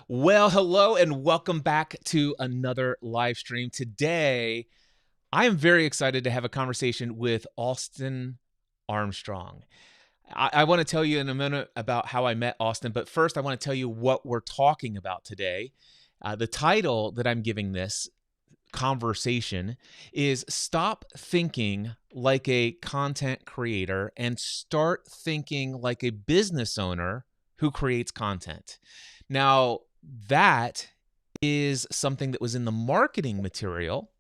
Well, hello and welcome back to another live stream. Today, I am very excited to have a conversation with Austin Armstrong. I want to tell you in a minute about how I met Austin, but first, I want to tell you what we're talking about today. The title that I'm giving this conversation is Stop Thinking Like a Content Creator and Start Thinking Like a Business Owner Who Creates Content. Now, that is something that was in the marketing material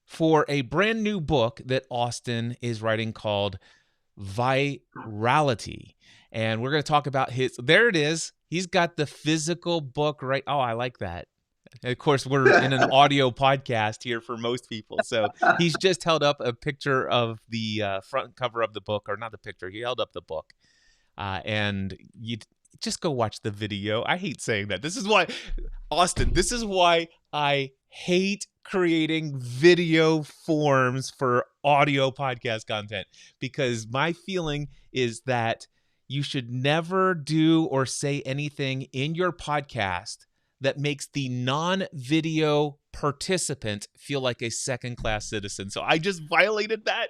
for a brand new book that Austin is writing called Virality. And we're going to talk about there it is. He's got the physical book right. Oh, I like that. Of course, we're in an audio podcast here for most people. So he's just held up a picture of the front cover of the book, or not the picture. He held up the book. And you just go watch the video. I hate saying that. This is why, Austin, this is why I hate creating video forms for audio podcast content, because my feeling is that you should never do or say anything in your podcast that makes the non-video participant feel like a second-class citizen. So I just violated that.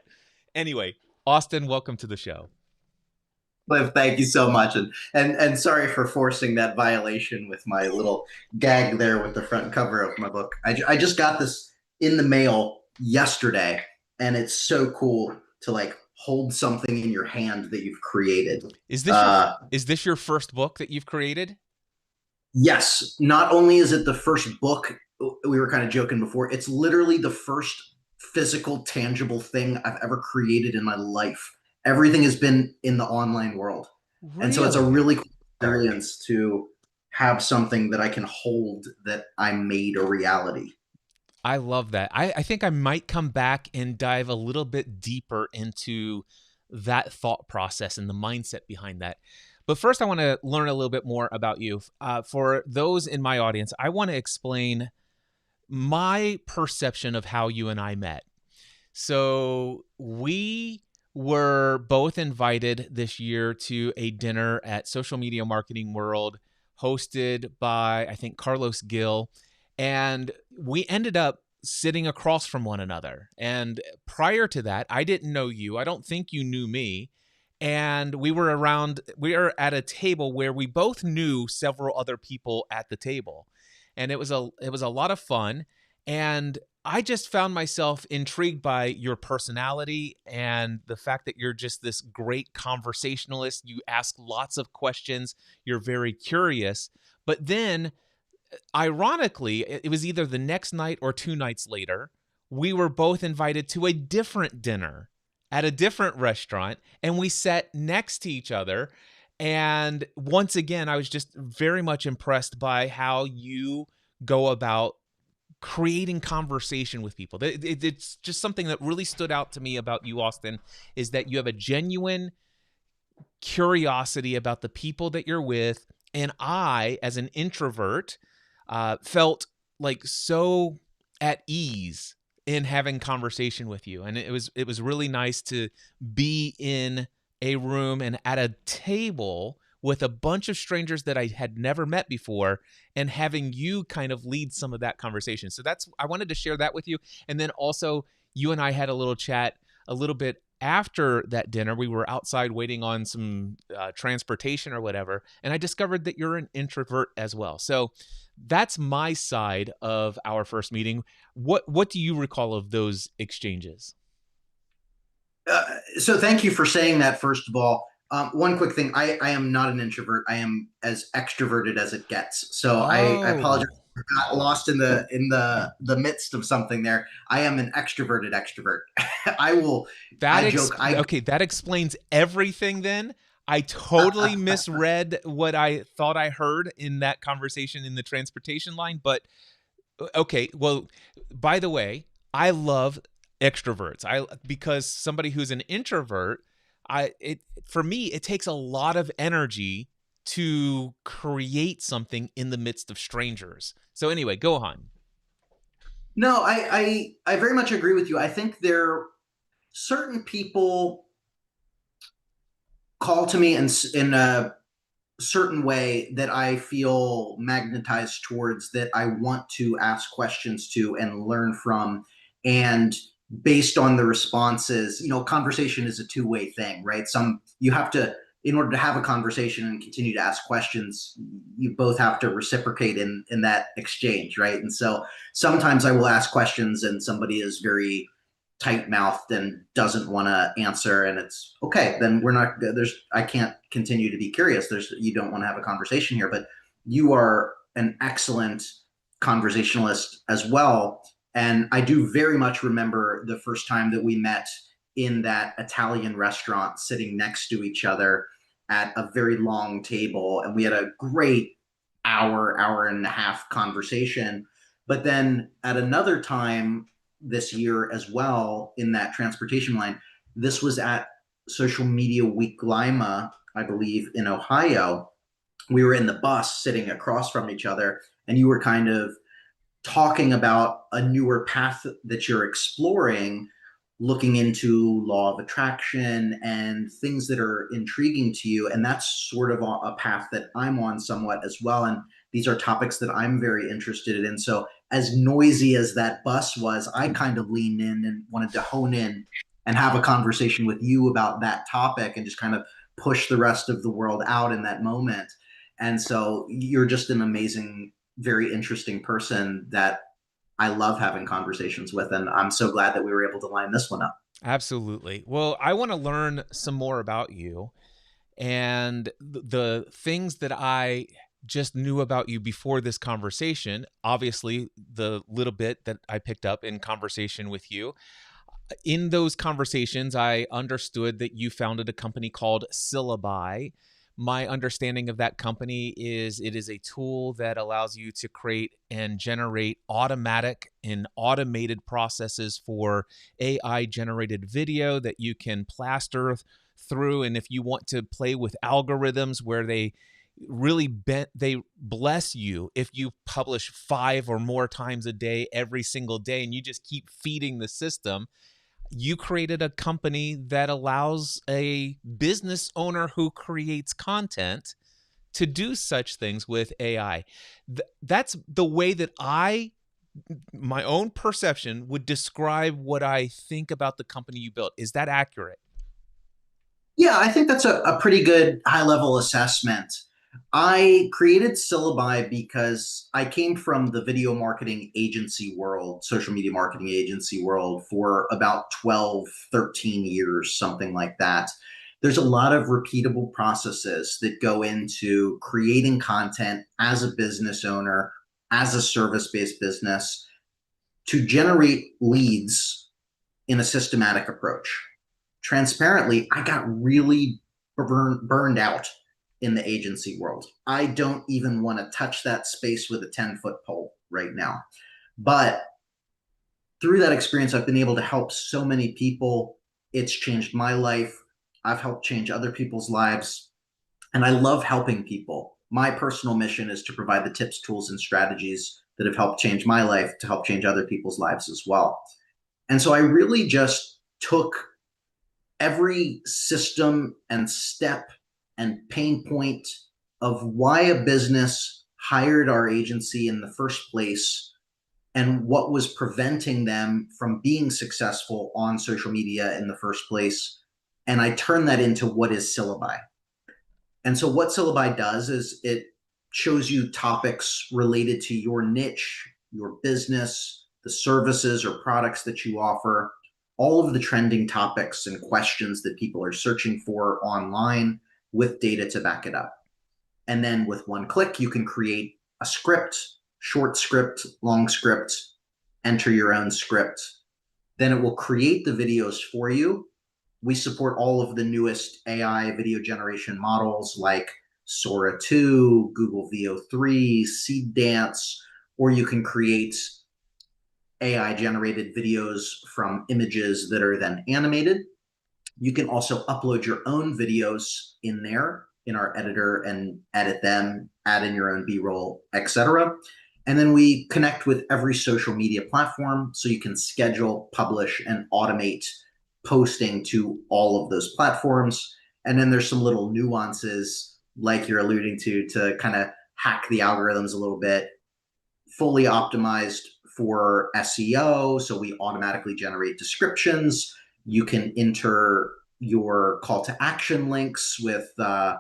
Anyway, Austin, welcome to the show. Liv, thank you so much, and sorry for forcing that violation with my little gag there with the front cover of my book. I just got this in the mail yesterday, and it's so cool to like hold something in your hand that you've created. Is this your first book that you've created? Yes. Not only is it the first book, we were kind of joking before, it's literally the first physical, tangible thing I've ever created in my life. Everything has been in the online world. Really? And so it's a really cool experience to have something that I can hold that I made a reality. I love that. I think I might come back and dive a little bit deeper into that thought process and the mindset behind that. But first, I want to learn a little bit more about you. For those in my audience, I want to explain my perception of how you and I met. So we were both invited this year to a dinner at Social Media Marketing World hosted by, I think, Carlos Gill. And we ended up sitting across from one another. And prior to that, I didn't know you. I don't think you knew me. And we were at a table where we both knew several other people at the table. And it was a lot of fun. And I just found myself intrigued by your personality and the fact that you're just this great conversationalist. You ask lots of questions. You're very curious. But then, ironically, it was either the next night or 2 nights later, we were both invited to a different dinner at a different restaurant, and we sat next to each other. And once again, I was just very much impressed by how you go about creating conversation with people. It's just something that really stood out to me about you, Austin, is that you have a genuine curiosity about the people that you're with. And I, as an introvert, felt like so at ease in having conversation with you. And it was really nice to be in a room and at a table with a bunch of strangers that I had never met before, and having you kind of lead some of that conversation. So I wanted to share that with you. And then also, you and I had a little chat a little bit after that dinner. We were outside waiting on some transportation or whatever, and I discovered that you're an introvert as well. So that's my side of our first meeting. What do you recall of those exchanges? So thank you for saying that, first of all. One quick thing, I am not an introvert. I am as extroverted as it gets. So I apologize. I got lost in the midst of something there. I am an extroverted extrovert. Okay, that explains everything then. I totally misread what I thought I heard in that conversation in the transportation line. But okay, well, by the way, I love extroverts. Because somebody who's an introvert, for me, it takes a lot of energy to create something in the midst of strangers. So anyway, go on. No, I very much agree with you. I think there certain people call to me and certain way that I feel magnetized towards, that I want to ask questions to and learn from. And based on the responses, conversation is a two-way thing, right? You have to, in order to have a conversation and continue to ask questions, you both have to reciprocate in that exchange, right? And so sometimes I will ask questions and somebody is very tight mouthed and doesn't want to answer, and it's okay, then we're not there's I can't continue to be curious. You don't want to have a conversation here. But you are an excellent conversationalist as well, and I do very much remember the first time that we met in that Italian restaurant, sitting next to each other at a very long table, and we had a great hour and a half conversation. But then at another time this year as well, in that transportation line, this was at Social Media Week Lima, I believe, in Ohio. We were in the bus sitting across from each other, and you were kind of talking about a newer path that you're exploring, looking into law of attraction and things that are intriguing to you. And that's sort of a path that I'm on somewhat as well. And these are topics that I'm very interested in. So, as noisy as that bus was, I kind of leaned in and wanted to hone in and have a conversation with you about that topic and just kind of push the rest of the world out in that moment. And so you're just an amazing, very interesting person that I love having conversations with. And I'm so glad that we were able to line this one up. Absolutely. Well, I want to learn some more about you and the things that I just knew about you before this conversation. Obviously, the little bit that I picked up in conversation with you. In those conversations, I understood that you founded a company called Syllabi. My understanding of that company is it is a tool that allows you to create and generate automatic and automated processes for AI generated video that you can plaster through. And if you want to play with algorithms where they bless you if you publish 5 or more times a day every single day, and you just keep feeding the system. You created a company that allows a business owner who creates content to do such things with AI. That's the way that my own perception, would describe what I think about the company you built. Is that accurate? Yeah, I think that's a pretty good high level assessment. I created Syllabi because I came from the video marketing agency world, social media marketing agency world, for about 12, 13 years, something like that. There's a lot of repeatable processes that go into creating content as a business owner, as a service based business, to generate leads in a systematic approach. Transparently, I got really burned out in the agency world. I don't even want to touch that space with a 10-foot pole right now. But through that experience, I've been able to help so many people. It's changed my life. I've helped change other people's lives. And I love helping people. My personal mission is to provide the tips, tools, and strategies that have helped change my life to help change other people's lives as well. And so I really just took every system and step and pain point of why a business hired our agency in the first place and what was preventing them from being successful on social media in the first place. And I turned that into what is Syllabi. And so what Syllabi does is it shows you topics related to your niche, your business, the services or products that you offer, all of the trending topics and questions that people are searching for online, with data to back it up. And then with one click, you can create a script, short script, long script, enter your own script. Then it will create the videos for you. We support all of the newest AI video generation models like Sora 2, Google VO3, Seed Dance, or you can create AI generated videos from images that are then animated. You can also upload your own videos in there in our editor and edit them, add in your own B-roll, etc. And then we connect with every social media platform so you can schedule, publish, and automate posting to all of those platforms. And then there's some little nuances like you're alluding to kind of hack the algorithms a little bit, fully optimized for SEO. So we automatically generate descriptions. You can enter your call to action links with call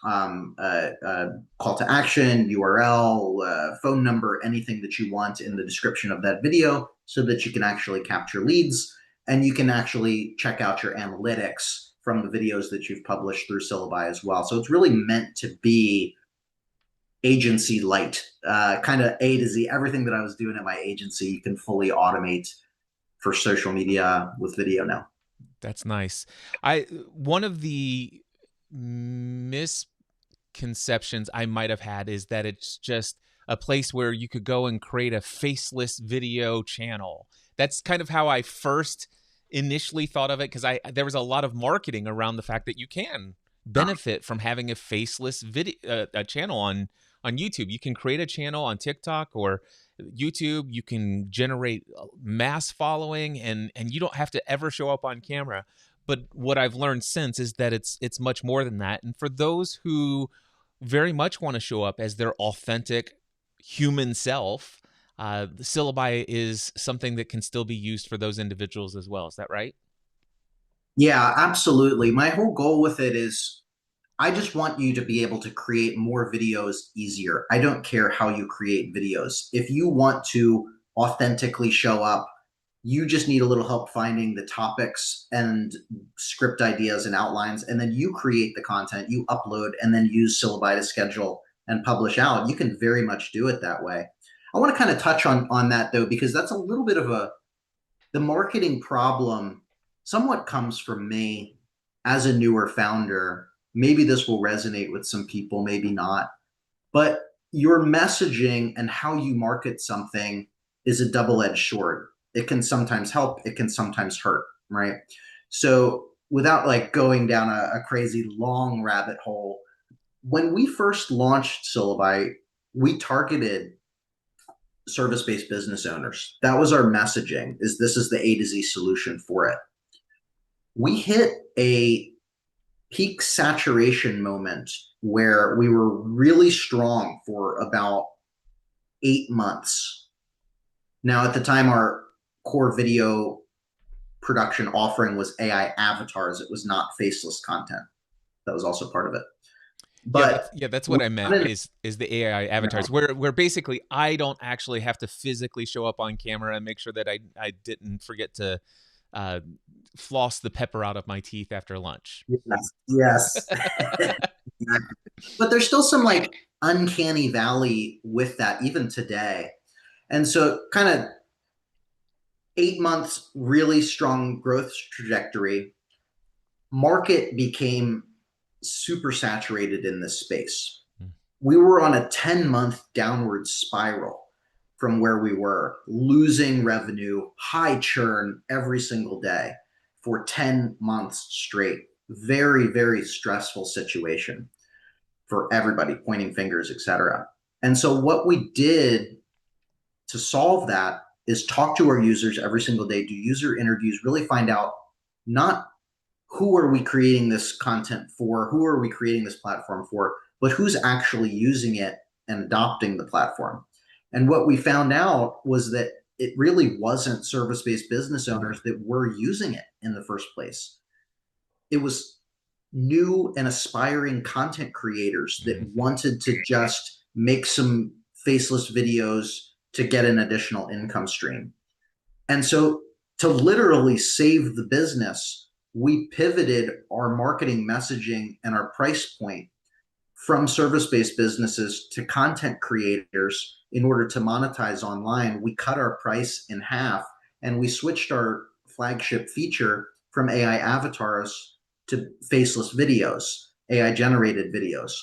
to action, URL, phone number, anything that you want in the description of that video so that you can actually capture leads. And you can actually check out your analytics from the videos that you've published through Syllabi as well. So it's really meant to be agency light, kind of A to Z. Everything that I was doing at my agency, you can fully automate for social media with video now. That's nice. I One of the misconceptions I might have had is that it's just a place where you could go and create a faceless video channel. That's kind of how I first initially thought of it, because I there was a lot of marketing around the fact that you can benefit from having a faceless video a channel on YouTube. You can create a channel on TikTok or YouTube. You can generate mass following, and you don't have to ever show up on camera. But what I've learned since is that it's much more than that. And for those who very much want to show up as their authentic human self, the syllabi is something that can still be used for those individuals as well. Is that right? Yeah, absolutely. My whole goal with it is I just want you to be able to create more videos easier. I don't care how you create videos. If you want to authentically show up, you just need a little help finding the topics and script ideas and outlines, and then you create the content, you upload, and then use Syllabi to schedule and publish out. You can very much do it that way. I want to kind of touch on that though, because that's a little bit of the marketing problem somewhat comes from me as a newer founder. Maybe this will resonate with some people, maybe not. But your messaging and how you market something is a double edged sword. It can sometimes help, it can sometimes hurt, right? So, without like going down a crazy long rabbit hole, when we first launched Syllabi, we targeted service-based business owners. That was our messaging, is this is the A to Z solution for it. We hit a peak saturation moment where we were really strong for about 8 months. Now, at the time, our core video production offering was AI avatars. It was not faceless content. That was also part of it. But Yeah, that's we what I meant, is the AI avatars, where basically I don't actually have to physically show up on camera and make sure that I didn't forget to uh, floss the pepper out of my teeth after lunch. yes, yes. But there's still some like uncanny valley with that even today. And so kind of 8 months really strong growth trajectory, market became super saturated in this space. Mm. We were on a 10-month downward spiral from where we were, losing revenue, high churn every single day for 10 months straight. Very, very stressful situation for everybody, pointing fingers, etc. And so what we did to solve that is talk to our users every single day, do user interviews, really find out not who are we creating this content for, who are we creating this platform for, but who's actually using it and adopting the platform. And what we found out was that it really wasn't service-based business owners that were using it in the first place. It was new and aspiring content creators that Mhm. wanted to just make some faceless videos to get an additional income stream. And so, to literally save the business, we pivoted our marketing messaging and our price point from service based businesses to content creators in order to monetize online. We cut our price in half and we switched our flagship feature from AI avatars to faceless videos, AI generated videos.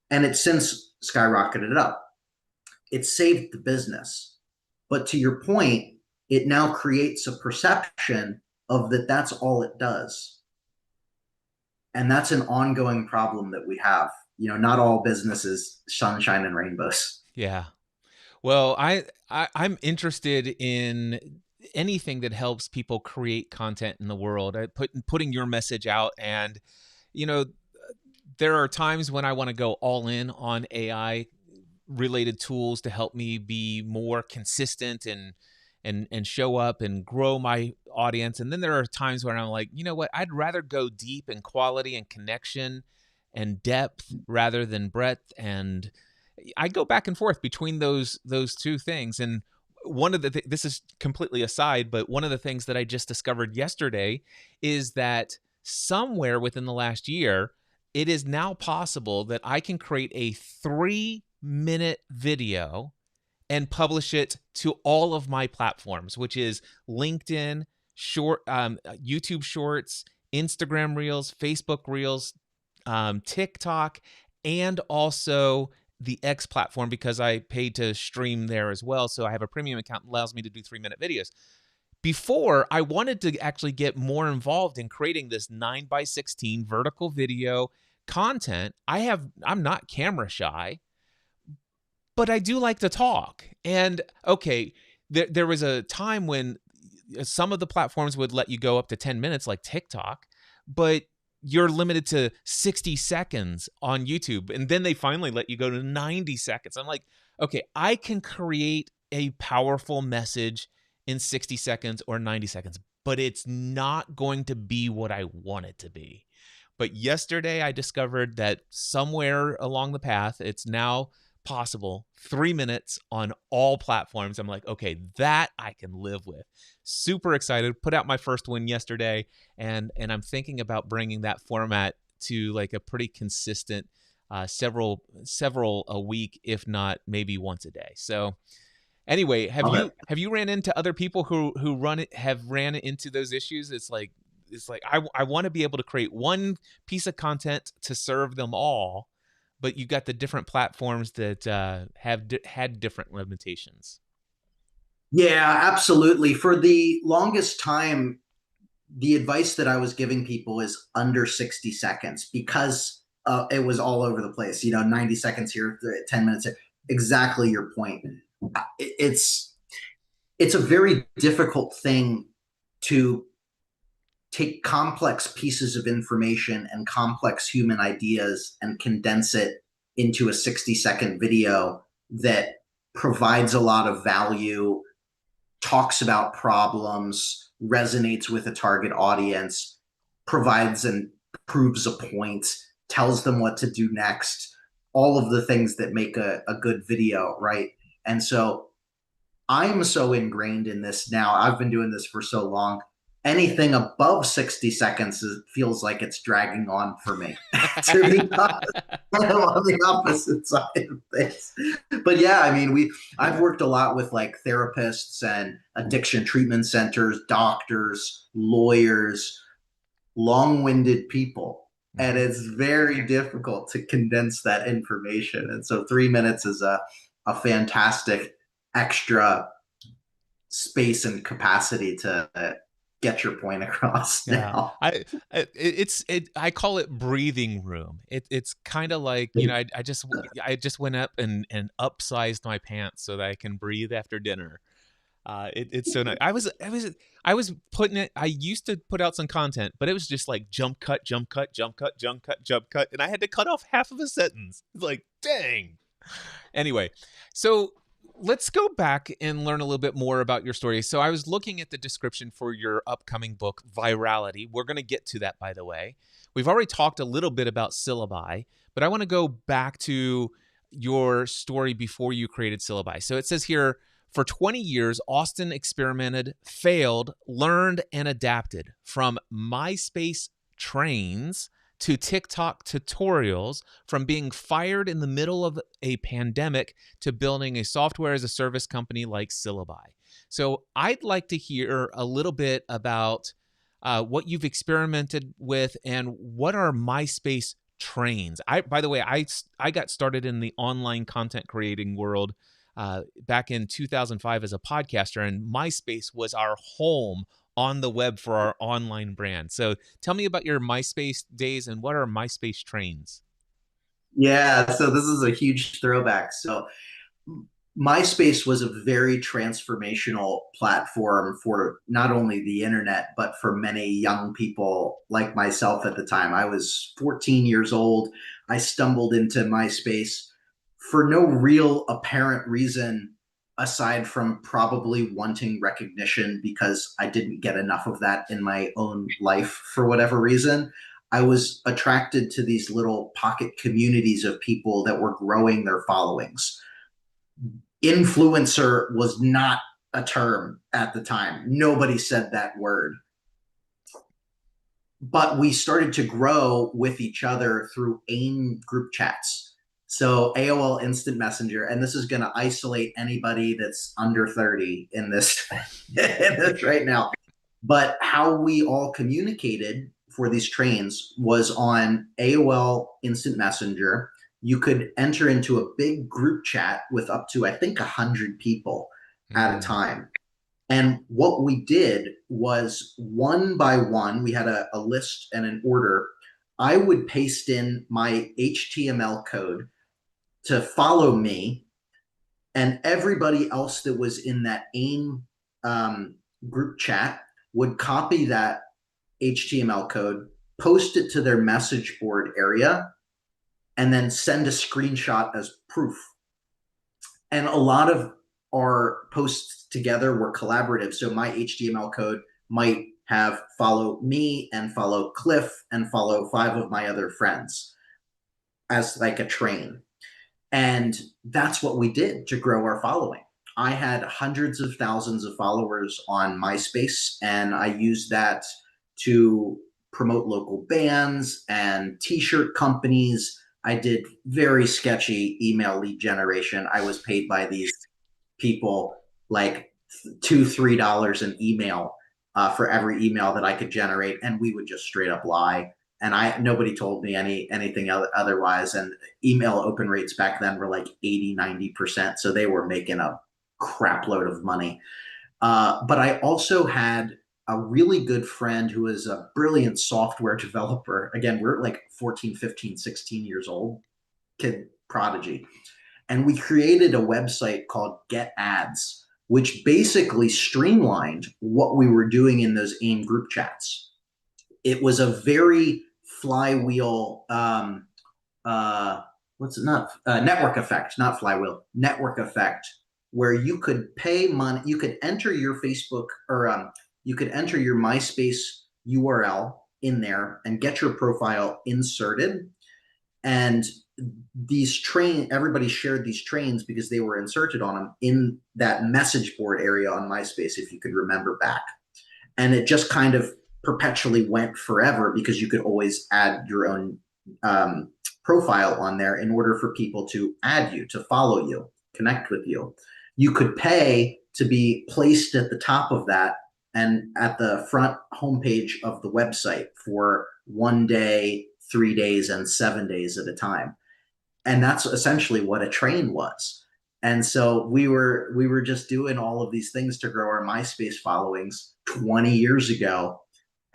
And it's since skyrocketed up. It saved the business. But to your point, it now creates a perception of that that's all it does. And that's an ongoing problem that we have. Not all business is sunshine and rainbows. Yeah. Well, I'm interested in anything that helps people create content in the world. Putting your message out, and you know there are times when I want to go all in on AI related tools to help me be more consistent and show up and grow my audience. And then there are times where I'm like, you know what? I'd rather go deep in quality and connection and depth rather than breadth. And I go back and forth between those two things. And one of the this is completely aside, but one of the things that I just discovered yesterday is that somewhere within the last year, it is now possible that I can create a 3-minute video and publish it to all of my platforms, which is LinkedIn, YouTube Shorts, Instagram Reels, Facebook Reels, TikTok, and also the X platform because I paid to stream there as well. So I have a premium account that allows me to do 3-minute videos. Before, I wanted to actually get more involved in creating this 9:16 vertical video content. I'm not camera shy, but I do like to talk. And okay, there was a time when some of the platforms would let you go up to 10 minutes, like TikTok, but you're limited to 60 seconds on YouTube. And then they finally let you go to 90 seconds. I'm like, okay, I can create a powerful message in 60 seconds or 90 seconds, but it's not going to be what I want it to be. But yesterday I discovered that somewhere along the path, it's now possible 3 minutes on all platforms. I'm like, okay, that I can live with. Super excited. Put out my first one yesterday, and I'm thinking about bringing that format to like a pretty consistent several a week, if not maybe once a day. So anyway, have you ran into other people who have ran into those issues? It's like I want to be able to create one piece of content to serve them all, but you got the different platforms that had different limitations. Yeah, absolutely. For the longest time, the advice that I was giving people is under 60 seconds because it was all over the place. 90 seconds here, 10 minutes here. Exactly your point. It's it's a very difficult thing to take complex pieces of information and complex human ideas and condense it into a 60-second video that provides a lot of value, talks about problems, resonates with a target audience, provides and proves a point, tells them what to do next, all of the things that make a good video, right? And so I'm so ingrained in this now. I've been doing this for so long. Anything above 60 seconds feels like it's dragging on for me. To be honest, I'm on the opposite side of things. But yeah, I mean, I've worked a lot with like therapists and addiction treatment centers, doctors, lawyers, long-winded people. And it's very difficult to condense that information. And so 3 minutes is a fantastic extra space and capacity to get your point across now. I call it breathing room. It's kind of like, I just went up and upsized my pants so that I can breathe after dinner. It's so nice. I was putting it. I used to put out some content, but it was just like jump cut, jump cut, jump cut, jump cut, jump cut, and I had to cut off half of a sentence. It's like, dang. Anyway, so let's go back and learn a little bit more about your story. So I was looking at the description for your upcoming book, Virality. We're going to get to that, by the way. We've already talked a little bit about Syllabi, but I want to go back to your story before you created Syllabi. So it says here, for 20 years, Austin experimented, failed, learned, and adapted from MySpace trains to TikTok tutorials, from being fired in the middle of a pandemic to building a software as a service company like Syllabi. So I'd like to hear a little bit about what you've experimented with and what are MySpace trains. By the way, I got started in the online content creating world back in 2005 as a podcaster, and MySpace was our home on the web for our online brand. So tell me about your MySpace days and what are MySpace trains? Yeah, so this is a huge throwback. So MySpace was a very transformational platform for not only the internet, but for many young people like myself at the time. I was 14 years old. I stumbled into MySpace for no real apparent reason aside from probably wanting recognition because I didn't get enough of that in my own life for whatever reason. I was attracted to these little pocket communities of people that were growing their followings. Influencer was not a term at the time. Nobody said that word. But we started to grow with each other through AIM group chats. So AOL Instant Messenger, and this is going to isolate anybody that's under 30 in this, in this right now. But how we all communicated for these trains was on AOL Instant Messenger. You could enter into a big group chat with up to, I think, 100 people at a Mm. time. And what we did was one by one, we had a list and an order. I would paste in my HTML code to follow me, and everybody else that was in that AIM group chat would copy that HTML code, post it to their message board area, and then send a screenshot as proof. And a lot of our posts together were collaborative. So my HTML code might have follow me and follow Cliff and follow 5 of my other friends as like a train. And that's what we did to grow our following. I had hundreds of thousands of followers on MySpace, and I used that to promote local bands and t-shirt companies. I did very sketchy email lead generation. I was paid by these people like $2-3 an email for every email that I could generate, and we would just straight up lie. And nobody told me anything otherwise. And email open rates back then were like 80-90%, so they were making a crap load of money. But I also had a really good friend who was a brilliant software developer. Again, we're like 14, 15, 16 years old, kid prodigy. And we created a website called Get Ads, which basically streamlined what we were doing in those AIM group chats. It was a very flywheel, what's it not network effect, not flywheel, network effect, where you could pay money, you could enter your Facebook or you could enter your MySpace URL in there and get your profile inserted. And everybody shared these trains because they were inserted on them in that message board area on MySpace, if you could remember back. And it just kind of perpetually went forever because you could always add your own profile on there in order for people to add you, to follow you, connect with you. You could pay to be placed at the top of that and at the front homepage of the website for 1 day, 3 days, and 7 days at a time. And that's essentially what a train was. And so we were just doing all of these things to grow our MySpace followings 20 years ago.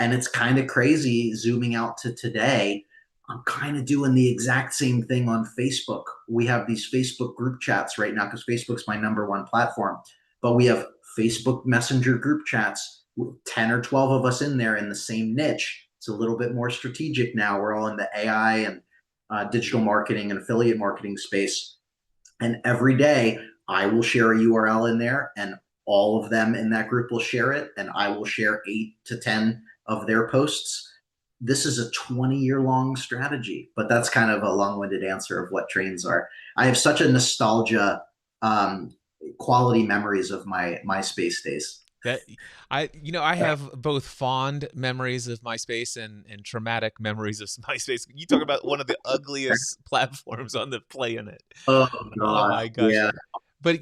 And it's kind of crazy zooming out to today. I'm kind of doing the exact same thing on Facebook. We have these Facebook group chats right now because Facebook's my #1 platform. But we have Facebook Messenger group chats with 10 or 12 of us in there in the same niche. It's a little bit more strategic now. We're all in the AI and digital marketing and affiliate marketing space. And every day I will share a URL in there, and all of them in that group will share it. And I will share 8 to 10 of their posts. This is a 20-year long strategy, but that's kind of a long winded answer of what trains are. I have such a nostalgia, quality memories of my MySpace days. That I have both fond memories of MySpace and traumatic memories of MySpace. You talk about one of the ugliest platforms on the planet. Oh, Oh God. my gosh. Yeah. But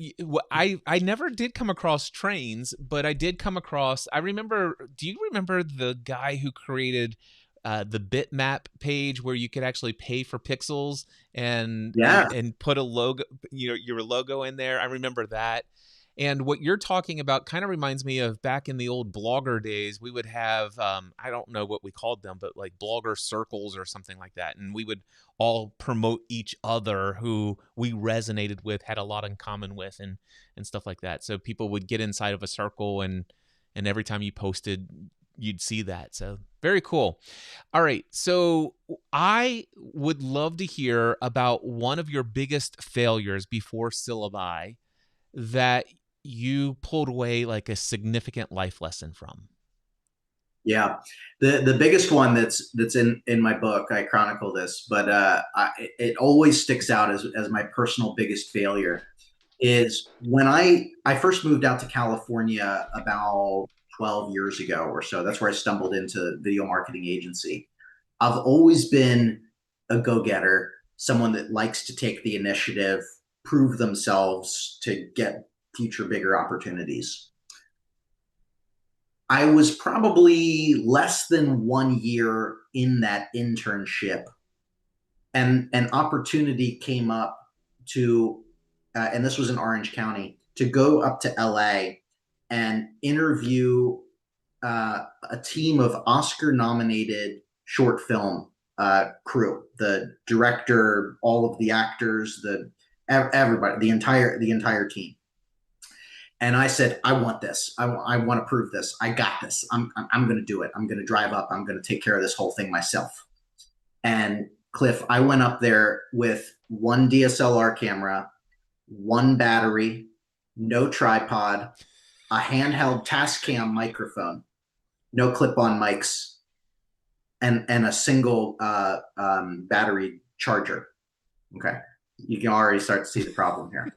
I never did come across trains, but I did come across. I remember. Do you remember the guy who created the bitmap page where you could actually pay for pixels and Yeah. and put a logo, your logo in there? I remember that. And what you're talking about kind of reminds me of back in the old blogger days. We would have, I don't know what we called them, but like blogger circles or something like that. And we would all promote each other who we resonated with, had a lot in common with, and stuff like that. So people would get inside of a circle, and every time you posted, you'd see that. So very cool. All right. So I would love to hear about one of your biggest failures before Syllabi that you pulled away like a significant life lesson from. Yeah, the biggest one that's in my book. I chronicle this, but it always sticks out as my personal biggest failure is when I first moved out to California about 12 years ago or so. That's where I stumbled into video marketing agency. I've always been a go-getter, someone that likes to take the initiative, prove themselves to get future bigger opportunities. I was probably less than 1 year in that internship, and an opportunity came up to, and this was in Orange County, to go up to LA and interview a team of Oscar nominated short film crew, the director, all of the actors, everybody, the entire team. And I said, I want this. I want to prove this. I got this. I'm going to do it. I'm going to drive up. I'm going to take care of this whole thing myself. And Cliff, I went up there with one DSLR camera, one battery, no tripod, a handheld Tascam microphone, no clip-on mics, and a single battery charger. Okay, you can already start to see the problem here.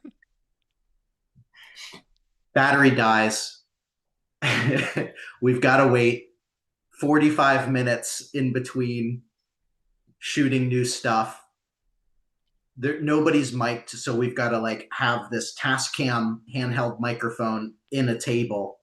Battery dies. We've got to wait 45 minutes in between shooting new stuff. Nobody's mic'd, so we've got to like have this Tascam handheld microphone in a table,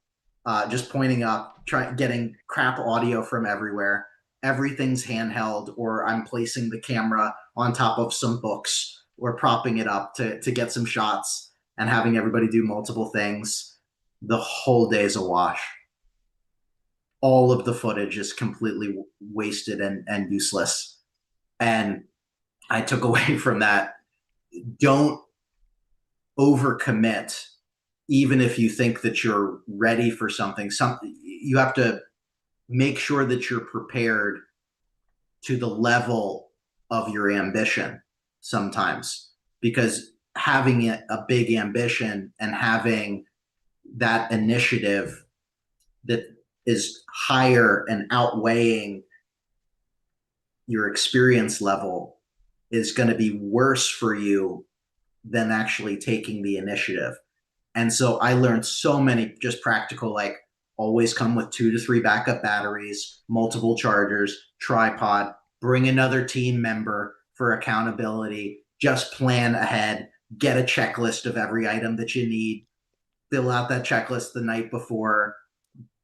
just pointing up, getting crap audio from everywhere. Everything's handheld, or I'm placing the camera on top of some books or propping it up to get some shots and having everybody do multiple things. The whole day is a wash. All of the footage is completely wasted and useless. And I took away from that, don't overcommit, even if you think that you're ready for something. You have to make sure that you're prepared to the level of your ambition sometimes, because having a big ambition and having that initiative that is higher and outweighing your experience level is going to be worse for you than actually taking the initiative. And so I learned so many just practical, like always come with 2 to 3 backup batteries, multiple chargers, tripod, bring another team member for accountability, just plan ahead, get a checklist of every item that you need, fill out that checklist the night before,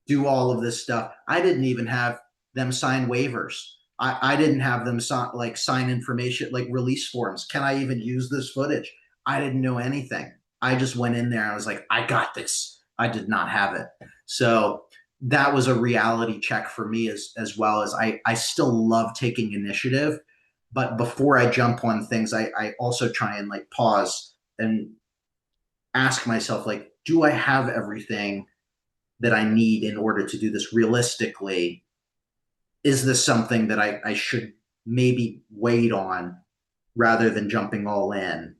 do all of this stuff. I didn't even have them sign waivers. I didn't have them sign information, like release forms. Can I even use this footage? I didn't know anything. I just went in there and I was like, I got this. I did not have it. So that was a reality check for me, as well as I still love taking initiative. But before I jump on things, I also try and like pause and ask myself, like, do I have everything that I need in order to do this realistically? Is this something that I should maybe wait on rather than jumping all in?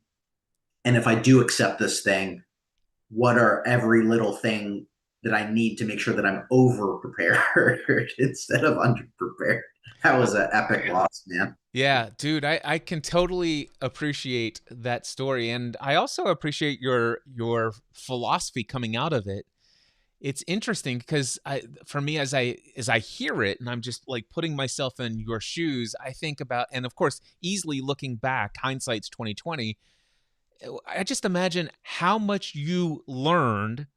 And if I do accept this thing, what are every little thing that I need to make sure that I'm over prepared instead of under prepared? That was an epic loss, man. Yeah, dude, I can totally appreciate that story. And I also appreciate your philosophy coming out of it. It's interesting because for me, as I hear it, and I'm just like putting myself in your shoes, I think about, and of course, easily looking back, hindsight's 2020. I just imagine how much you learned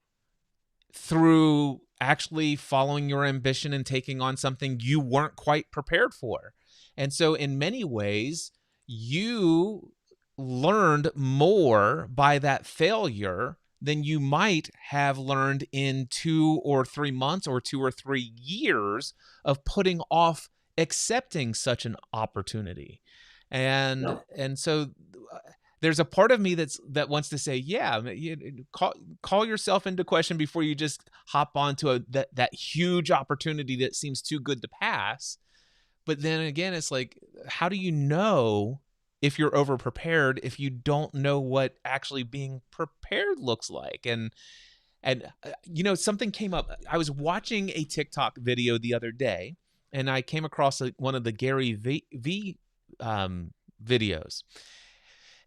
through actually following your ambition and taking on something you weren't quite prepared for. And so, in many ways, you learned more by that failure than you might have learned in 2 or 3 months or 2 or 3 years of putting off accepting such an opportunity. And Yep. and so there's a part of me that wants to say, yeah, call yourself into question before you just hop onto that huge opportunity that seems too good to pass. But then again, it's like, how do you know if you're over prepared if you don't know what actually being prepared looks like? And something came up. I was watching a TikTok video the other day, and I came across one of the Gary V videos,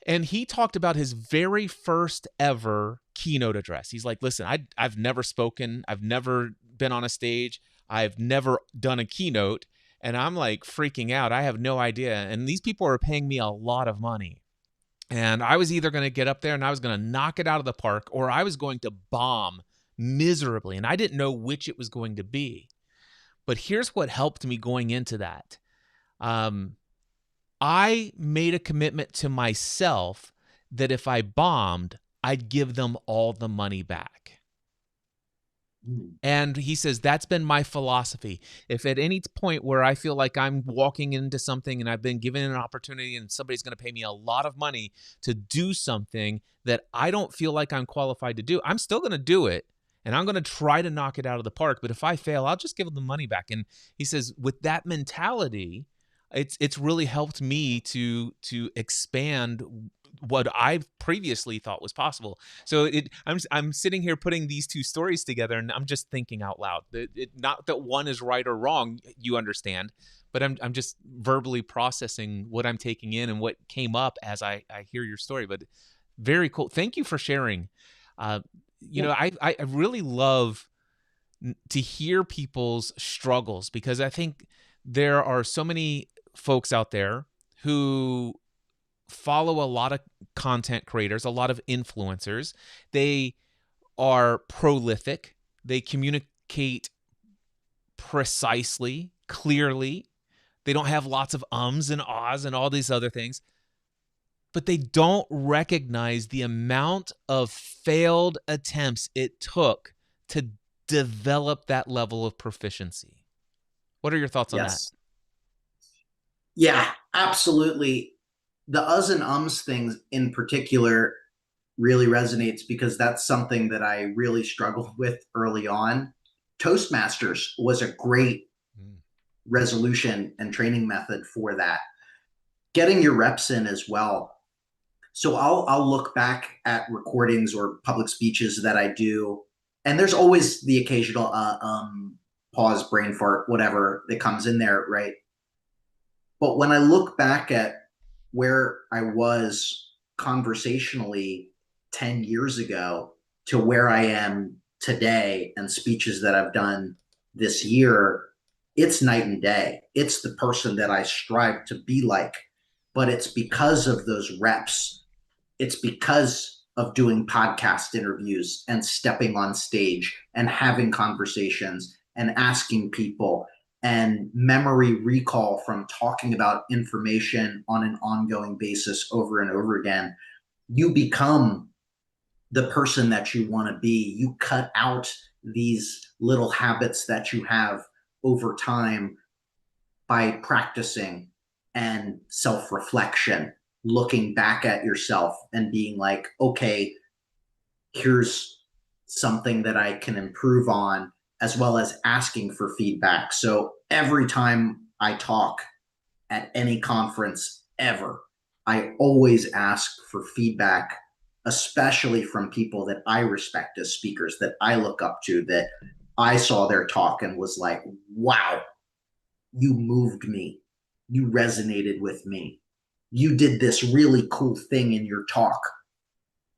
and he talked about his very first ever keynote address. He's like, listen, I've never spoken, I've never been on a stage, I've never done a keynote, and I'm like freaking out. I have no idea, and these people are paying me a lot of money. And I was either going to get up there and I was going to knock it out of the park, or I was going to bomb miserably. And I didn't know which it was going to be. But here's what helped me going into that. I made a commitment to myself that if I bombed, I'd give them all the money back. And he says, that's been my philosophy. If at any point where I feel like I'm walking into something and I've been given an opportunity and somebody's going to pay me a lot of money to do something that I don't feel like I'm qualified to do, I'm still going to do it. And I'm going to try to knock it out of the park. But if I fail, I'll just give them the money back. And he says, with that mentality, it's really helped me to expand what I previously thought was possible. So I'm sitting here putting these two stories together, and I'm just thinking out loud. Not that one is right or wrong, you understand, but I'm just verbally processing what I'm taking in and what came up as I hear your story. But very cool. Thank you for sharing. I really love to hear people's struggles, because I think there are so many folks out there who follow a lot of content creators, a lot of influencers. They are prolific. They communicate precisely, clearly. They don't have lots of ums and ahs and all these other things. But they don't recognize the amount of failed attempts it took to develop that level of proficiency. What are your thoughts on that? Yes. Yeah, absolutely. The uhs and ums things in particular really resonates because that's something that I really struggled with early on. Toastmasters was a great resolution and training method for that. Getting your reps in as well. So I'll look back at recordings or public speeches that I do, and there's always the occasional pause, brain fart, whatever that comes in there, right? But when I look back at where I was conversationally 10 years ago to where I am today and speeches that I've done this year, it's night and day. It's the person that I strive to be like, but it's because of those reps. It's because of doing podcast interviews and stepping on stage and having conversations and asking people and memory recall from talking about information on an ongoing basis over and over again. You become the person that you want to be. You cut out these little habits that you have over time by practicing and self reflection, looking back at yourself and being like, okay, here's something that I can improve on, as well as asking for feedback. So every time I talk at any conference ever, I always ask for feedback, especially from people that I respect as speakers, that I look up to, that I saw their talk and was like, wow, you moved me. You resonated with me. You did this really cool thing in your talk.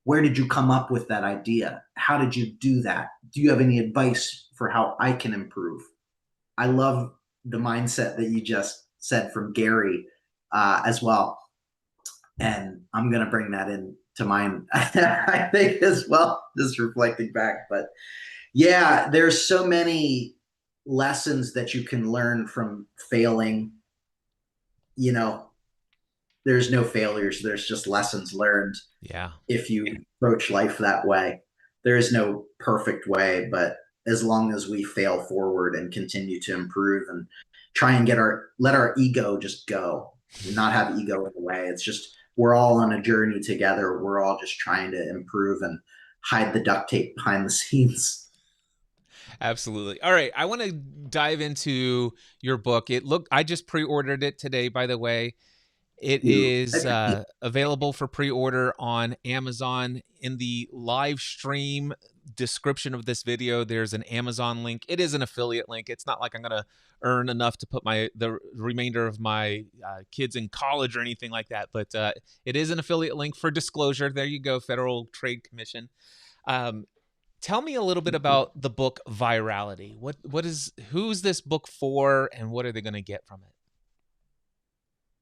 Where did you come up with that idea? How did you do that? Do you have any advice for how I can improve? I love the mindset that you just said from Gary as well. And I'm going to bring that in to mine, I think, as well, just reflecting back. But yeah, there's so many lessons that you can learn from failing. You know, there's no failures, there's just lessons learned Yeah. if you approach life that way. there is no perfect way, but as long as we fail forward and continue to improve and try and let our ego just go, not have ego in the way. It's just we're all on a journey together. We're all just trying to improve and hide the duct tape behind the scenes. Absolutely. All right, I want to dive into your book. I just pre-ordered it today, by the way. It is available for pre-order on Amazon. In the live stream description of this video, there's an Amazon link. It is an affiliate link. It's not like I'm going to earn enough to put the remainder of my kids in college or anything like that. But it is an affiliate link for disclosure. There you go, Federal Trade Commission. Um, Tell me a little bit about the book Virality. Who's this book for, and what are they going to get from it?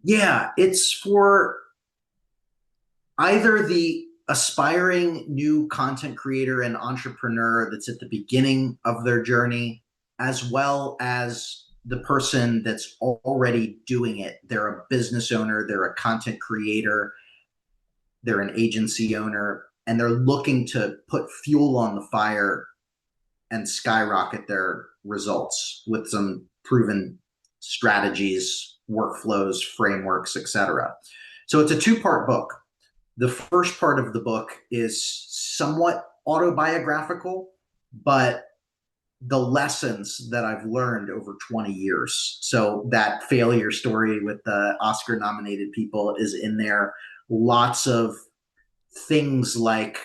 Yeah, it's for either the aspiring new content creator and entrepreneur that's at the beginning of their journey, as well as the person that's already doing it. They're a business owner, they're a content creator, they're an agency owner, and they're looking to put fuel on the fire and skyrocket their results with some proven strategies, workflows, frameworks, etc. So it's a two-part book. The first part of the book is somewhat autobiographical, but the lessons that I've learned over 20 years. So that failure story with the Oscar nominated people is in there. Lots of things like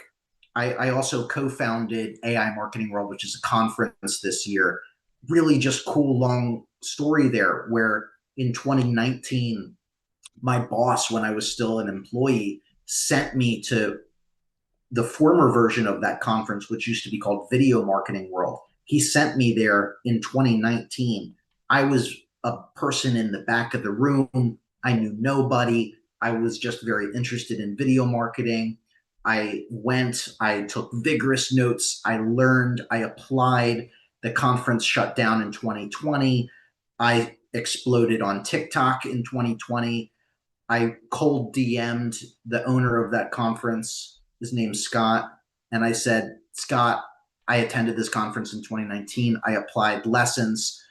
I also co-founded AI Marketing World, which is a conference this year. Really just cool long story there where in 2019, my boss, when I was still an employee, sent me to the former version of that conference, which used to be called Video Marketing World. He sent me there in 2019. I was a person in the back of the room. I knew nobody. I was just very interested in video marketing. I went, I took vigorous notes. I learned, I applied. The conference shut down in 2020. I exploded on TikTok in 2020. I cold DM'd the owner of that conference. His name's Scott. And I said, Scott, I attended this conference in 2019. I applied lessons.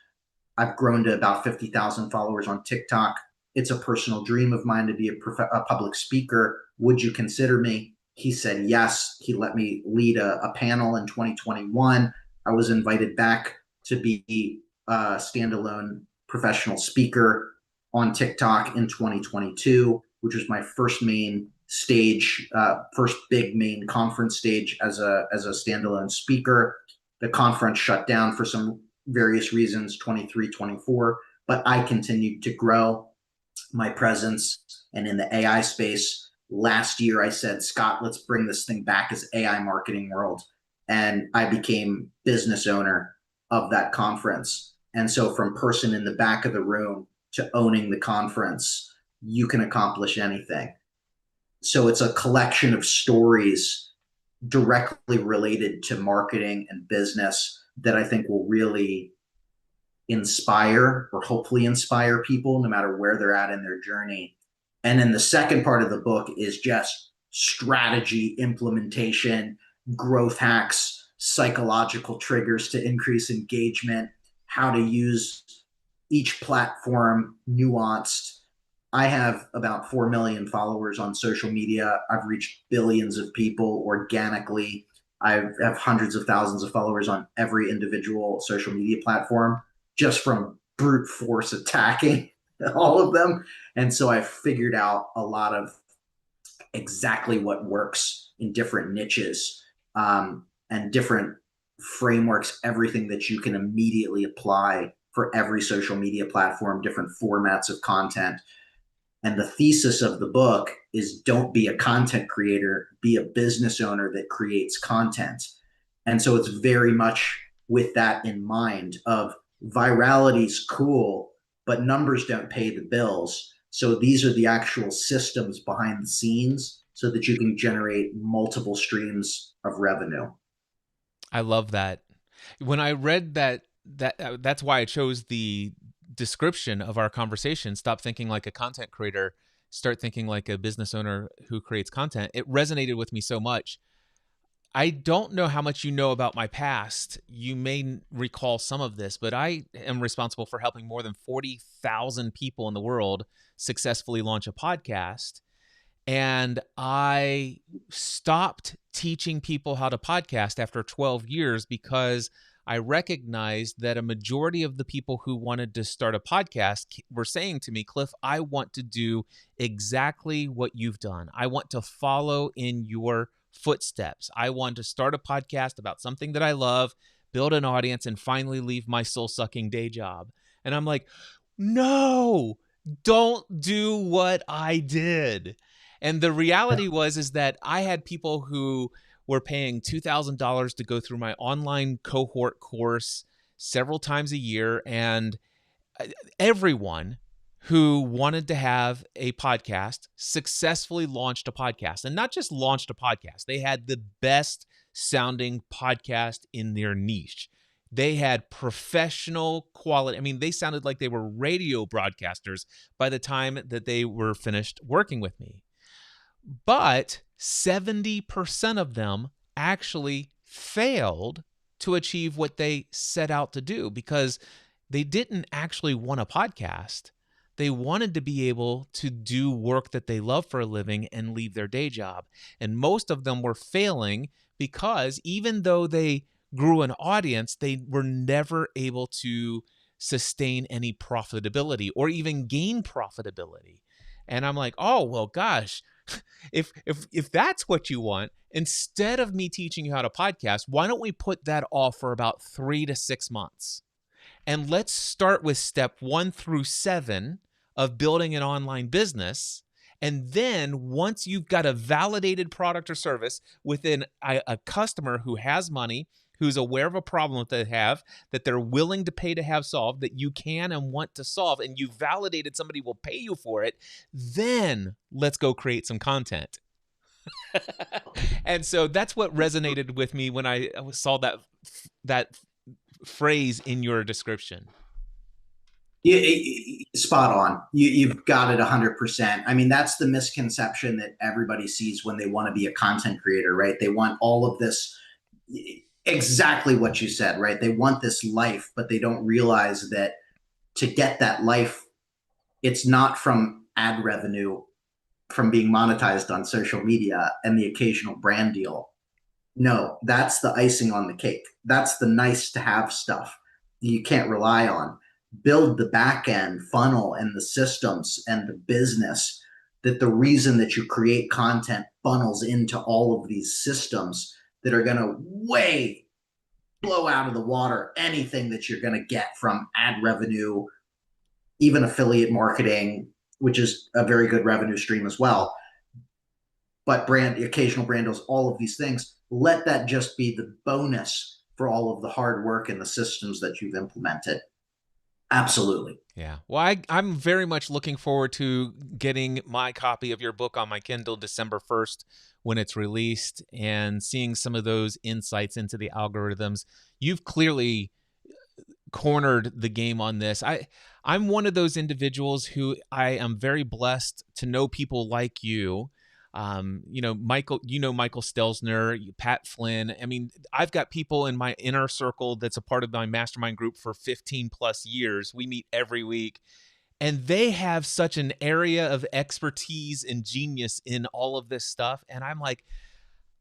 I've grown to about 50,000 followers on TikTok. It's a personal dream of mine to be a public speaker. Would you consider me? He said yes. He let me lead a panel in 2021. I was invited back to be a standalone professional speaker on TikTok in 2022, which was my first main stage, first big main conference stage as a standalone speaker. The conference shut down for some various reasons, 23, 24, but I continued to grow my presence. And in the AI space, last year I said, Scott, let's bring this thing back as AI Marketing World. And I became business owner of that conference. And so from person in the back of the room to owning the conference, you can accomplish anything. So it's a collection of stories directly related to marketing and business that I think will really inspire or hopefully inspire people no matter where they're at in their journey. And then the second part of the book is just strategy, implementation, growth hacks, psychological triggers to increase engagement, how to use each platform nuanced. I have about 4 million followers on social media. I've reached billions of people organically. I have hundreds of thousands of followers on every individual social media platform just from brute force attacking all of them. And so I figured out a lot of exactly what works in different niches and different frameworks, everything that you can immediately apply for every social media platform, different formats of content. And the thesis of the book is don't be a content creator, be a business owner that creates content. And so it's very much with that in mind of virality is cool, but numbers don't pay the bills. So these are the actual systems behind the scenes so that you can generate multiple streams of revenue. I love that. When I read that's why I chose the description of our conversation. Stop thinking like a content creator, start thinking like a business owner who creates content. It resonated with me so much. I don't know how much you know about my past. You may recall some of this, but I am responsible for helping more than 40,000 people in the world successfully launch a podcast. And I stopped teaching people how to podcast after 12 years because I recognized that a majority of the people who wanted to start a podcast were saying to me, Cliff, I want to do exactly what you've done. I want to follow in your footsteps. I want to start a podcast about something that I love, build an audience, and finally leave my soul sucking day job. And I'm like, no, don't do what I did. And the reality was is that I had people who were paying $2,000 to go through my online cohort course several times a year, and everyone who wanted to have a podcast successfully launched a podcast, and not just launched a podcast. They had the best sounding podcast in their niche. They had professional quality. I mean, they sounded like they were radio broadcasters by the time that they were finished working with me. But 70% of them actually failed to achieve what they set out to do because they didn't actually want a podcast. They wanted to be able to do work that they love for a living and leave their day job. And most of them were failing because even though they grew an audience, they were never able to sustain any profitability or even gain profitability. And I'm like, oh, well, gosh, if that's what you want, instead of me teaching you how to podcast, why don't we put that off for about 3 to 6 months? And let's start with step 1 through 7 of building an online business. And then once you've got a validated product or service within a customer who has money, who's aware of a problem that they have, that they're willing to pay to have solved, that you can and want to solve, and you validated somebody will pay you for it, then let's go create some content. And so that's what resonated with me when I saw that phrase in your description. Spot on. You've got it 100%. I mean, that's the misconception that everybody sees when they want to be a content creator, right? They want all of this, exactly what you said, right? They want this life, but they don't realize that to get that life, it's not from ad revenue, from being monetized on social media and the occasional brand deal. No, that's the icing on the cake. That's the nice to have stuff you can't rely on. Build the back end funnel and the systems and the business, that the reason that you create content funnels into all of these systems that are going to way blow out of the water anything that you're going to get from ad revenue, even affiliate marketing, which is a very good revenue stream as well. But occasional brand deals, all of these things, let that just be the bonus for all of the hard work and the systems that you've implemented. Absolutely. Yeah. Well, I'm very much looking forward to getting my copy of your book on my Kindle December 1st when it's released and seeing some of those insights into the algorithms. You've clearly cornered the game on this. I'm one of those individuals who I am very blessed to know people like you. Michael Stelzner, Pat Flynn. I mean, I've got people in my inner circle that's a part of my mastermind group for 15 plus years. We meet every week, and they have such an area of expertise and genius in all of this stuff. And I'm like,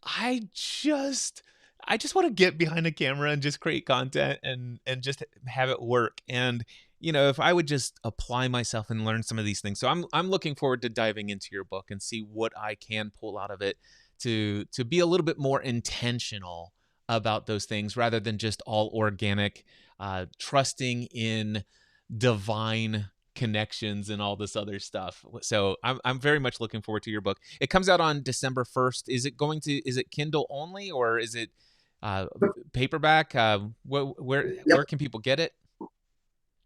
I just want to get behind a camera and just create content and just have it work. And if I would just apply myself and learn some of these things. So I'm looking forward to diving into your book and see what I can pull out of it to be a little bit more intentional about those things rather than just all organic, trusting in divine connections and all this other stuff. So I'm very much looking forward to your book. It comes out on December 1st. Is it Kindle only, or is it paperback? Where can people get it?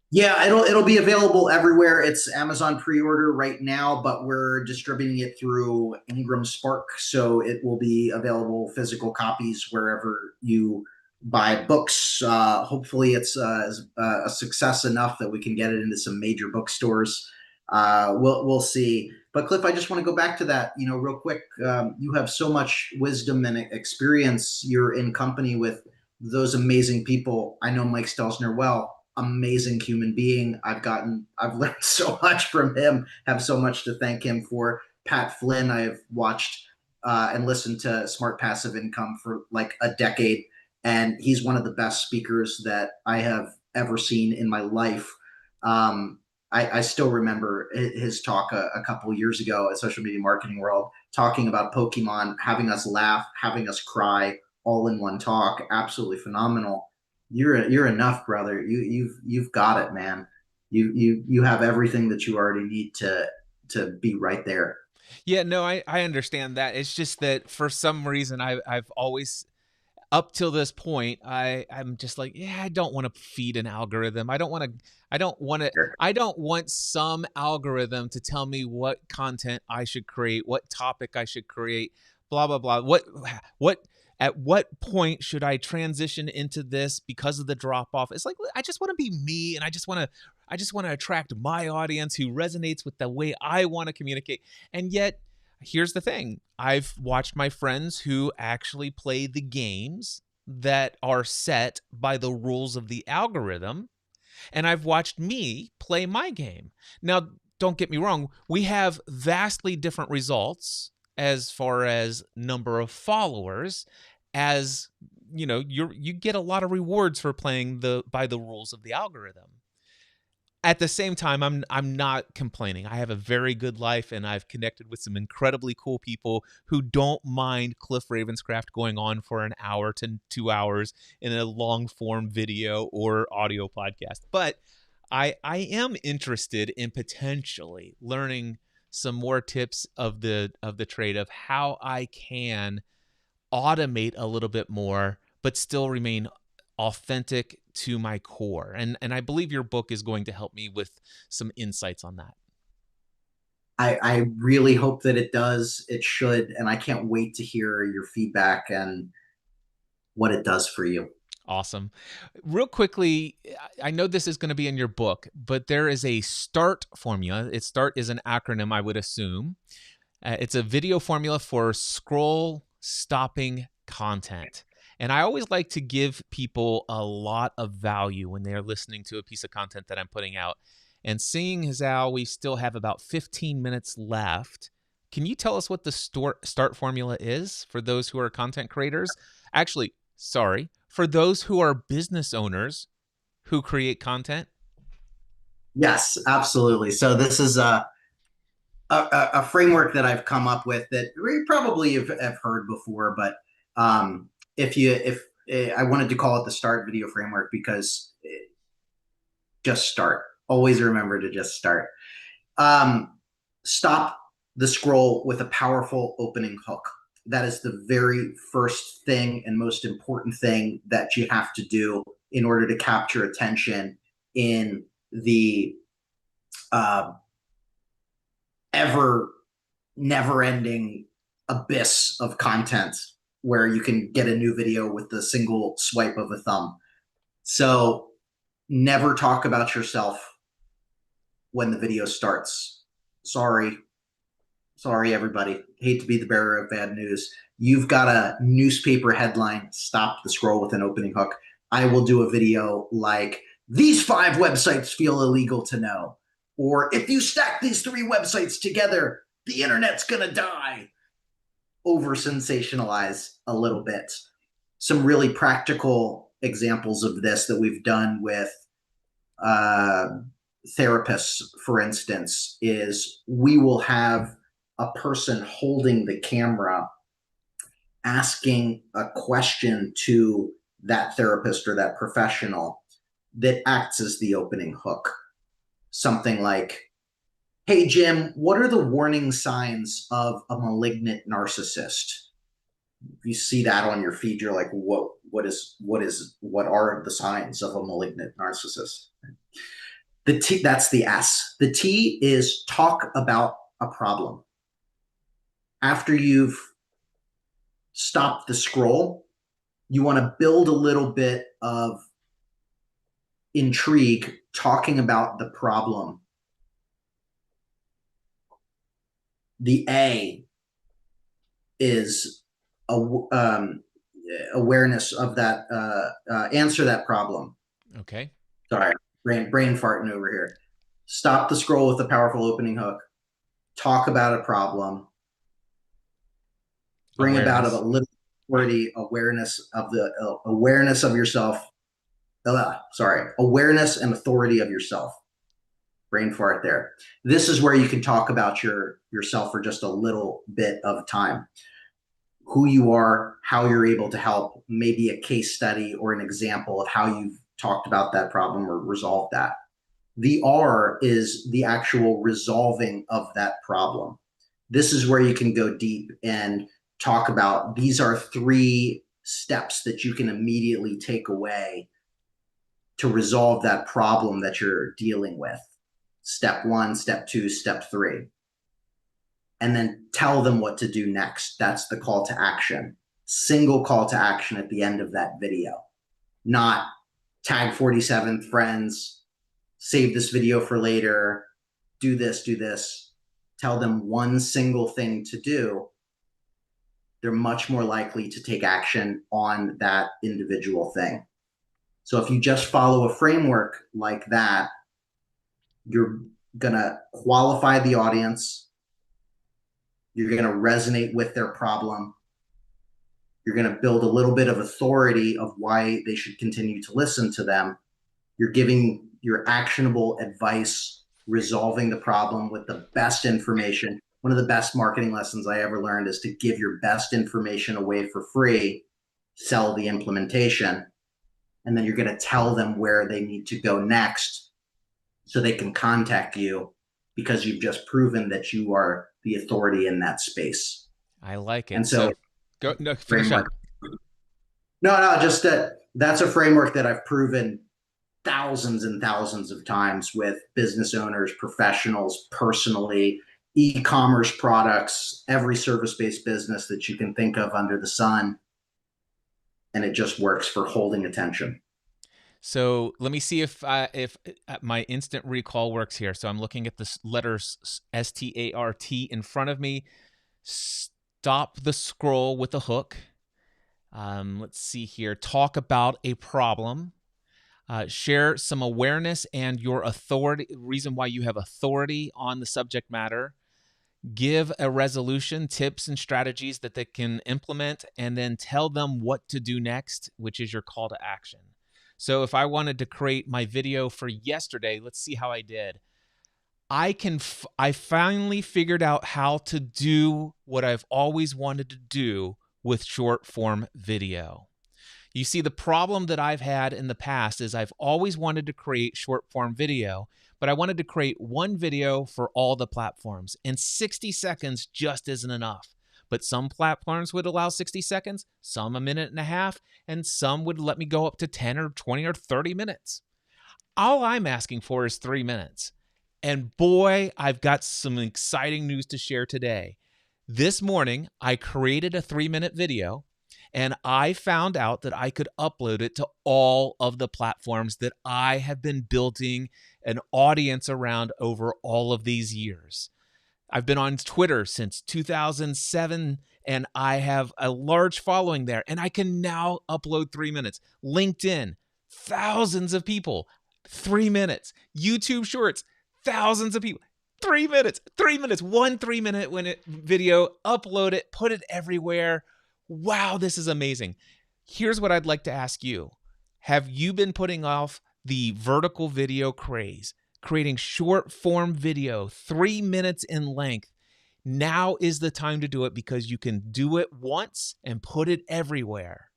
Yeah, it'll be available everywhere. It's Amazon pre-order right now, but we're distributing it through Ingram Spark, so it will be available physical copies wherever you buy books. Hopefully, it's a success enough that we can get it into some major bookstores. We'll see. But Cliff, I just want to go back to that, real quick. You have so much wisdom and experience. You're in company with those amazing people. I know Mike Stelzner well, amazing human being. I've learned so much from him. Have so much to thank him for. Pat Flynn, I've watched and listened to Smart Passive Income for like a decade, and he's one of the best speakers that I have ever seen in my life. I still remember his talk a couple of years ago at Social Media Marketing World, talking about Pokemon, having us laugh, having us cry, all in one talk. Absolutely phenomenal. You're enough, brother. You've got it, man. You have everything that you already need to be right there. Yeah, no, I understand that. It's just that for some reason I've always, up till this point, I'm just like, yeah, I don't want to feed an algorithm. I don't want some algorithm to tell me what content I should create, what topic I should create, blah blah blah. What at what point should I transition into this because of the drop off? It's like, I just want to be me, and I just want to attract my audience who resonates with the way I want to communicate. And yet, here's the thing. I've watched my friends who actually play the games that are set by the rules of the algorithm, and I've watched me play my game. Now, don't get me wrong, we have vastly different results as far as number of followers, as you get a lot of rewards for playing the by the rules of the algorithm. At the same time, I'm not complaining. I have a very good life, and I've connected with some incredibly cool people who don't mind Cliff Ravenscraft going on for an hour to 2 hours in a long form video or audio podcast. But I am interested in potentially learning some more tips of the trade of how I can automate a little bit more, but still remain authentic to my core. And I believe your book is going to help me with some insights on that. I really hope that it does. It should, and I can't wait to hear your feedback and what it does for you. Awesome. Real quickly, I know this is going to be in your book, but there is a START formula. START is an acronym, I would assume. It's a video formula for scroll stopping content. And I always like to give people a lot of value when they're listening to a piece of content that I'm putting out. And seeing as how we still have about 15 minutes left, can you tell us what the START formula is for those who are content creators? Actually, sorry, for those who are business owners who create content? Yes, absolutely. So this is a framework that I've come up with that we probably have heard before, but if I wanted to call it the START video framework because just start. Always remember to just start. Um, Stop the scroll with a powerful opening hook. That is the very first thing and most important thing that you have to do in order to capture attention in the uh, ever never ending abyss of content where you can get a new video with the single swipe of a thumb. So never talk about yourself when the video starts. Sorry. Sorry, everybody. Hate to be the bearer of bad news. You've got a newspaper headline. Stop the scroll with an opening hook. I will do a video like, these 5 websites feel illegal to know. Or if you stack these 3 websites together, the internet's going to die. Over sensationalize a little bit. Some really practical examples of this that we've done with uh, therapists, for instance, is we will have a person holding the camera asking a question to that therapist or that professional that acts as the opening hook. Something like, hey, Jim, what are the warning signs of a malignant narcissist? If you see that on your feed, you're like, what are the signs of a malignant narcissist? The T, that's the S. The T is talk about a problem. After you've stopped the scroll, you want to build a little bit of intrigue talking about the problem. The A is a, awareness of that, answer that problem. Okay. Sorry, brain farting over here. Stop the scroll with a powerful opening hook. Talk about a problem. Bring about a Awareness. little authority, awareness of yourself. Sorry, awareness and authority of yourself. Brain fart there. This is where you can talk about yourself for just a little bit of time. Who you are, how you're able to help, maybe a case study or an example of how you've talked about that problem or resolved that. The R is the actual resolving of that problem. This is where you can go deep and talk about these are 3 steps that you can immediately take away to resolve that problem that you're dealing with. Step 1, step 2, step 3. And then tell them what to do next. That's the call to action. Single call to action at the end of that video, not tag 47 friends, save this video for later, do this, do this. Tell them one single thing to do. They're much more likely to take action on that individual thing. So if you just follow a framework like that, you're going to qualify the audience. You're going to resonate with their problem. You're going to build a little bit of authority of why they should continue to listen to them. You're giving your actionable advice, resolving the problem with the best information. One of the best marketing lessons I ever learned is to give your best information away for free, sell the implementation, and then you're going to tell them where they need to go next so they can contact you because you've just proven that you are the authority in that space. I like And it. so, So go no finish framework. up. No, just that's a framework that I've proven thousands and thousands of times with business owners, professionals, personally, e-commerce products, every service-based business that you can think of under the sun. And it just works for holding attention. So let me see if my instant recall works here. So I'm looking at the letters S.T.A.R.T in front of me. Stop the scroll with a hook. Let's see here. Talk about a problem. Share some awareness and your authority, reason why you have authority on the subject matter. Give a resolution, tips and strategies that they can implement, and then tell them what to do next, which is your call to action. So if I wanted to create my video for yesterday, let's see how I did. I finally figured out how to do what I've always wanted to do with short form video. You see, the problem that I've had in the past is I've always wanted to create short form video, but I wanted to create one video for all the platforms, and 60 seconds just isn't enough. But some platforms would allow 60 seconds, some a minute and a half, and some would let me go up to 10 or 20 or 30 minutes. All I'm asking for is 3 minutes. And boy, I've got some exciting news to share today. This morning, I created a 3-minute video and I found out that I could upload it to all of the platforms that I have been building an audience around over all of these years. I've been on Twitter since 2007 and I have a large following there, and I can now upload 3 minutes. LinkedIn, thousands of people, 3 minutes. YouTube Shorts, thousands of people. 3 minutes, 3 minutes, 3 minute video, upload it, put it everywhere. Wow, this is amazing. Here's what I'd like to ask you. Have you been putting off the vertical video craze, creating short form video, 3 minutes in length? Now is the time to do it because you can do it once and put it everywhere.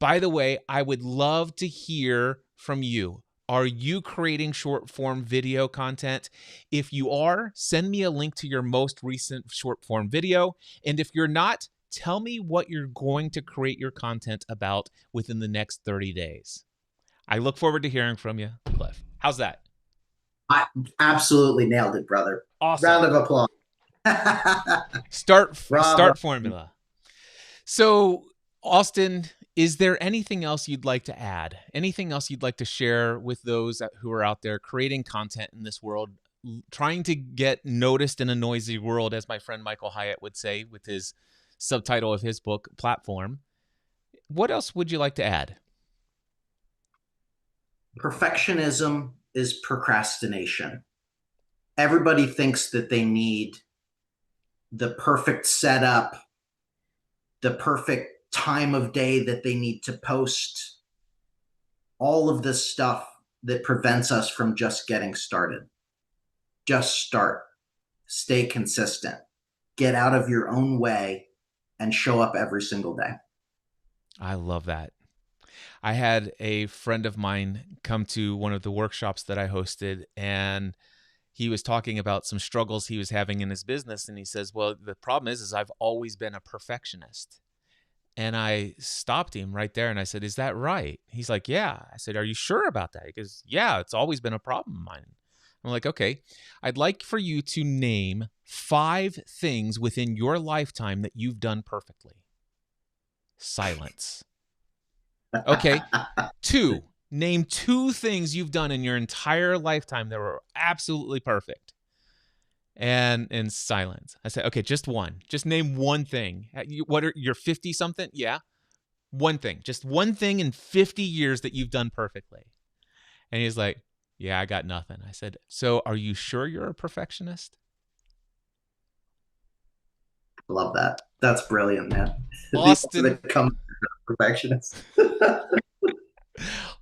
By the way, I would love to hear from you. Are you creating short form video content? If you are, send me a link to your most recent short form video. And if you're not, tell me what you're going to create your content about within the next 30 days. I look forward to hearing from you, Cliff. How's that? I absolutely nailed it, brother. Round Awesome. of applause. Start Bravo. formula. So, Austin, is there anything else you'd like to add? Anything else you'd like to share with those who are out there creating content in this world trying to get noticed in a noisy world, as my friend Michael Hyatt would say with his subtitle of his book, Platform. What else would you like to add? Perfectionism is procrastination. Everybody thinks that they need the perfect setup, the perfect time of day that they need to post, all of this stuff that prevents us from just getting started. Just start, stay consistent, get out of your own way, and show up every single day. I love that. I had a friend of mine come to one of the workshops that I hosted, and he was talking about some struggles he was having in his business. And he says, well, the problem is I've always been a perfectionist. And I stopped him right there and I said, is that right? He's like, yeah. I said, are you sure about that? He goes, yeah, it's always been a problem of mine. I'm like, okay, I'd like for you to name 5 things within your lifetime that you've done perfectly. Silence. Okay. 2, name 2 things you've done in your entire lifetime that were absolutely perfect. And in silence, I said, okay, just one. Just name one thing. What are you're 50 something? Yeah. One thing. Just one thing in 50 years that you've done perfectly. And he's like, yeah, I got nothing. I said, so are you sure you're a perfectionist? Love that. That's brilliant, man. The answer Austin, that comes from perfectionist.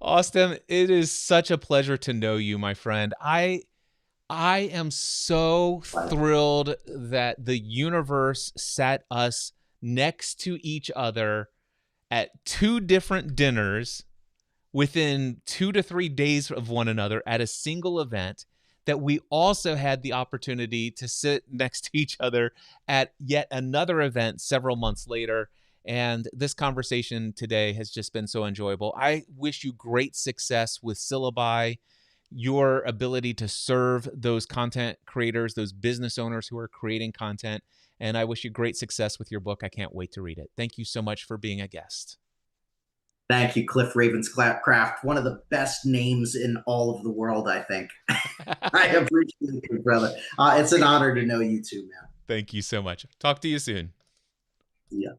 Austin, it is such a pleasure to know you, my friend. I am so thrilled that the universe set us next to each other at 2 different dinners within 2 to 3 days of one another at a single event, that we also had the opportunity to sit next to each other at yet another event several months later. And this conversation today has just been so enjoyable. I wish you great success with Syllabi, your ability to serve those content creators, those business owners who are creating content. And I wish you great success with your book. I can't wait to read it. Thank you so much for being a guest. Thank you, Cliff Ravenscraft. One of the best names in all of the world, I think. I appreciate you, brother. It's an honor to know you too, man. Thank you so much. Talk to you soon. Yeah.